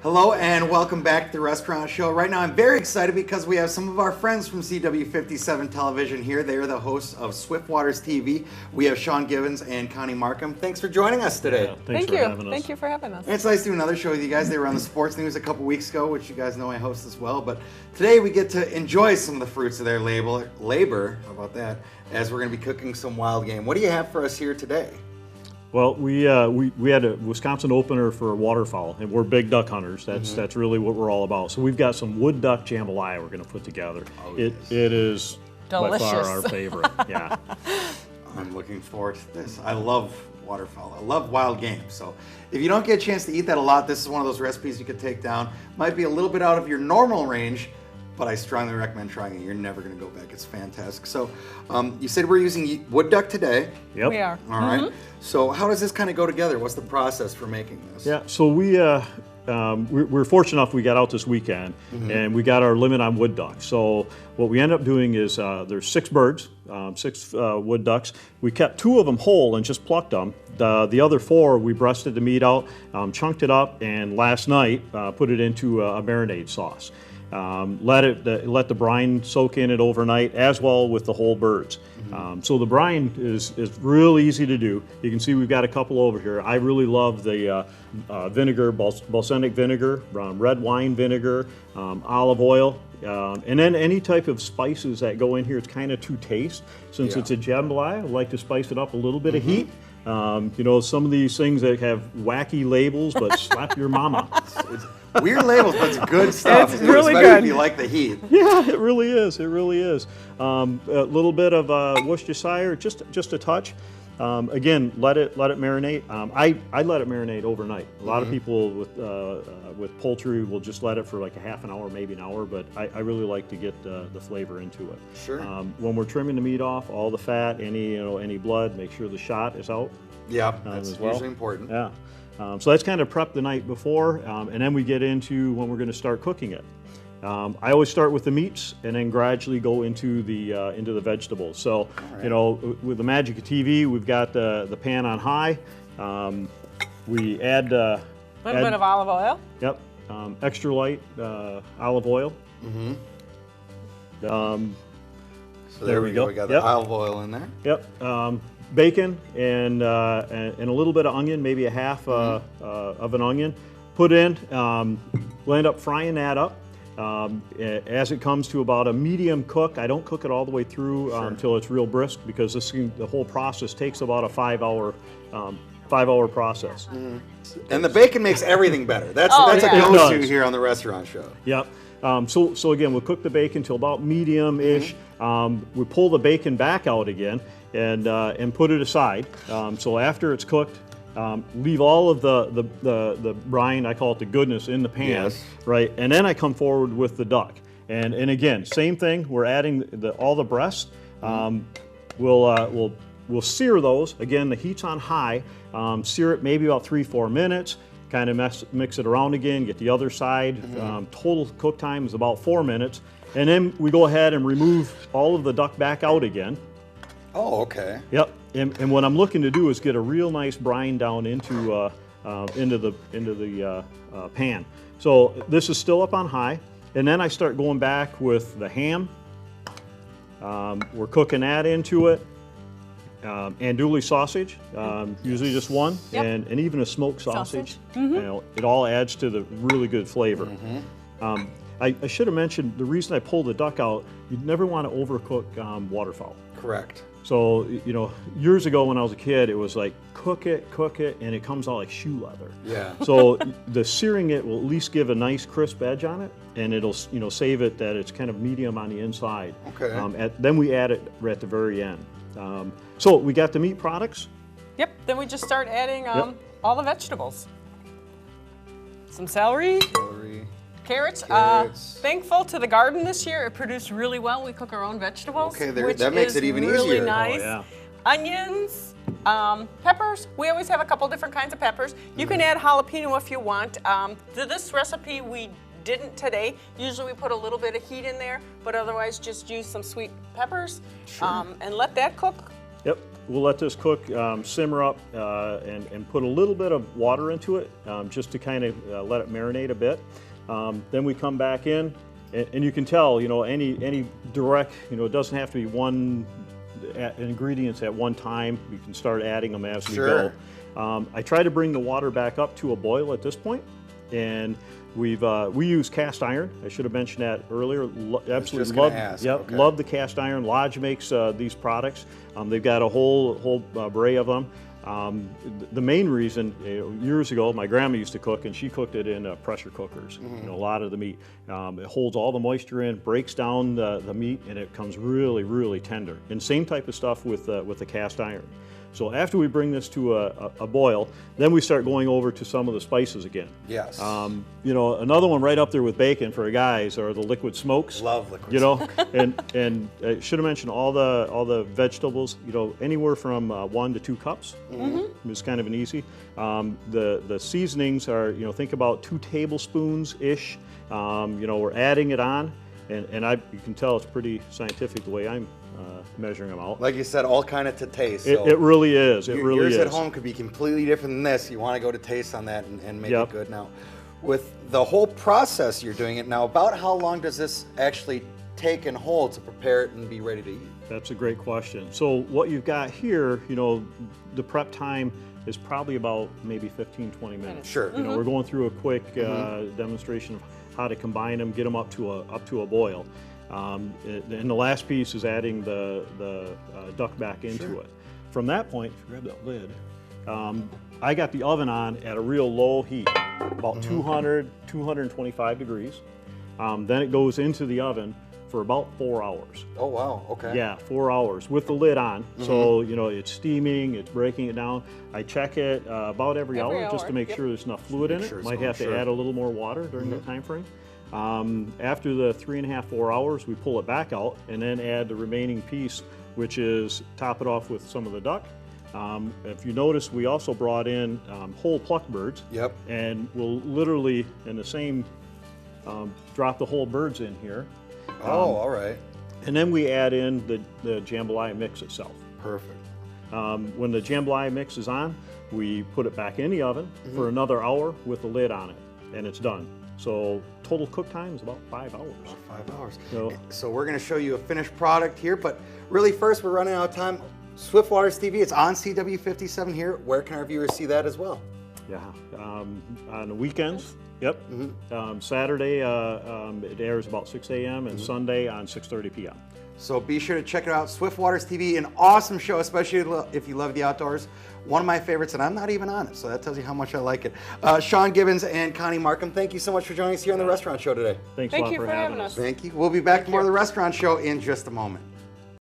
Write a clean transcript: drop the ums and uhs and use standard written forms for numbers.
Hello and welcome back to the Restaurant Show. Right now I'm very excited because we have some of our friends from CW57 Television here. They are the hosts of Swiftwaters TV. We have Sean Gibbons and Connie Markham. Thanks for joining us today. Yeah, Thank for you. having us. Thank you for having us. And it's nice to do another show with you guys. They were on the sports news a couple weeks ago, which you guys know I host as well. But today we get to enjoy some of the fruits of their labor, how about that, as we're going to be cooking some wild game. What do you have for us here today? Well, we had a Wisconsin opener for waterfowl, and we're big duck hunters. That's really what we're all about. So we've got some wood duck jambalaya we're going to put together. Oh, it yes. it is Delicious. by far our favorite. Yeah. I'm looking forward to this. I love waterfowl. I love wild game. So if you don't get a chance to eat that a lot, this is one of those recipes you could take down. Might be a little bit out of your normal range, but I strongly recommend trying it. You're never going to go back. It's fantastic. So you said we're using wood duck today. Yep. We are. All right. So how does this kind of go together? What's the process for making this? Yeah. So we're fortunate enough we got out this weekend, and we got our limit on wood ducks. So what we end up doing is there's 6 birds, 6 wood ducks. We kept 2 of them whole and just plucked them. The other 4 we breasted the meat out, chunked it up, and last night put it into a marinade sauce. Let the brine soak in it overnight, as well with the whole birds. So the brine is real easy to do. You can see we've got a couple over here. I really love the vinegar, balsamic vinegar, red wine vinegar, olive oil, and then any type of spices that go in here. It's kind of to taste. Since it's a jambalaya, I like to spice it up a little bit of heat. You know, some of these things that have wacky labels, but slap your mama. It's weird labels, but it's good stuff. It's really especially good. if you like the heat. Yeah, it really is. It really is. A little bit of Worcestershire, just a touch. Again, let it marinate. I let it marinate overnight. A lot of people with poultry will just let it for like a half an hour, maybe an hour. But I really like to get the flavor into it. Sure. When we're trimming the meat off, all the fat, any blood, make sure the shot is out. Yeah, that's as well. usually important. Yeah. So that's kind of prep the night before, and then we get into when we're going to start cooking it. I always start with the meats and then gradually go into the vegetables. So, right. you know, with the magic of TV, we've got the pan on high. We add A little bit of olive oil. Yep, extra light olive oil. So there we go. We got the olive oil in there. Yep. Bacon and a little bit of onion, maybe a half of an onion. Put in. We'll end up frying that up. As it comes to about a medium cook, I don't cook it all the way through until it's real brisk, because the whole process takes about a 5-hour process. And the bacon makes everything better. That's Oh, that's yeah. a It go-to does. here on the Restaurant Show. Yep. So again, we'll cook the bacon till about medium-ish. We pull the bacon back out again and put it aside. So after it's cooked, leave all of the brine, I call it the goodness, in the pan, Yes. right? And then I come forward with the duck. And again, same thing. We're adding all the breasts. We'll sear those. Again, the heat's on high. Sear it maybe about 3-4 minutes. Kind of mix it around again. Get the other side. Total cook time is about 4 minutes. And then we go ahead and remove all of the duck back out again. Oh, okay. Yep. And what I'm looking to do is get a real nice brine down into the pan. So this is still up on high, and then I start going back with the ham. We're cooking that into it. Andouille sausage, usually just one, Yep. and even a smoked sausage. Sausage. You know, it all adds to the really good flavor. I should have mentioned the reason I pulled the duck out. You'd never want to overcook waterfowl. Correct. So, you know, years ago when I was a kid, it was like cook it, and it comes out like shoe leather. Yeah. So the searing it will at least give a nice crisp edge on it, and it'll, you know, save it that it's kind of medium on the inside. Okay. Then we add it right at the very end. So we got the meat products. Yep. Then we just start adding Yep. all the vegetables. Some celery, Celery. carrots. Carrots. Thankful to the garden this year. It produced really well. We cook our own vegetables. Okay, which that makes is it even really easier. nice. Oh, yeah. Onions, peppers. We always have a couple different kinds of peppers. You can add jalapeno if you want. To this recipe, we didn't today. Usually we put a little bit of heat in there, but otherwise just use some sweet peppers and let that cook. Yep. we'll let this cook, simmer up, and put a little bit of water into it, just to kind of let it marinate a bit. Then we come back in, and you can tell, any direct, it doesn't have to be one ingredients at one time. We can start adding them as we Sure. go. I try to bring the water back up to a boil at this point, and we use cast iron. I should have mentioned that earlier. Absolutely just love. gonna ask, Yep, okay. love the cast iron. Lodge makes these products. They've got a whole array of them. The main reason, years ago, my grandma used to cook, and she cooked it in pressure cookers. A lot of the meat. It holds all the moisture in, breaks down the meat, and it comes really, really tender. And same type of stuff with the cast iron. So after we bring this to a boil, then we start going over to some of the spices again. Yes. Another one right up there with bacon for guys are the liquid smokes. Love liquid And I should have mentioned all the vegetables. Anywhere from 1 to 2 cups is kind of an easy. The seasonings are think about 2 tablespoons ish. We're adding it on, and you can tell it's pretty scientific the way I'm measuring them out. Like you said, all kind of to taste. It really is. It really yours is. at home could be completely different than this. You want to go to taste on that and make it good. Now, with the whole process you're doing it now, about how long does this actually take and hold to prepare it and be ready to eat? That's a great question. So what you've got here, the prep time is probably about maybe 15-20 minutes. Sure. We're going through a quick demonstration of how to combine them, get them up to a boil. And the last piece is adding the duck back into it. From that point, if you grab that lid, I got the oven on at a real low heat, about 200, 225 degrees. Then it goes into the oven for about 4 hours. Oh, wow. Okay. Yeah, 4 hours with the lid on. So, it's steaming, it's breaking it down. I check it about every hour just to make sure there's enough fluid in it. sure it's Might going, have to add a little more water during that time frame. After the 3.5, 4 hours, we pull it back out and then add the remaining piece, which is top it off with some of the duck. If you notice, we also brought in whole plucked birds. Yep. And we'll literally, in the same, drop the whole birds in here. Oh, all right. And then we add in the jambalaya mix itself. Perfect. When the jambalaya mix is on, we put it back in the oven for another hour with the lid on it, and it's done. So total cook time is about 5 hours. 5 hours. So- So we're going to show you a finished product here, but really first we're running out of time. Swift Waters TV, it's on CW57 here. Where can our viewers see that as well? Yeah, on the weekends. Yep. Saturday it airs about 6 a.m. and Sunday on 6:30 p.m. So be sure to check it out. Swift Waters TV, an awesome show, especially if you love the outdoors. One of my favorites, and I'm not even on it, so that tells you how much I like it. Sean Gibbons and Connie Markham, thank you so much for joining us here on The Restaurant Show today. Thanks a Thank lot you for having us. Thank you. We'll be back for more of The Restaurant Show in just a moment.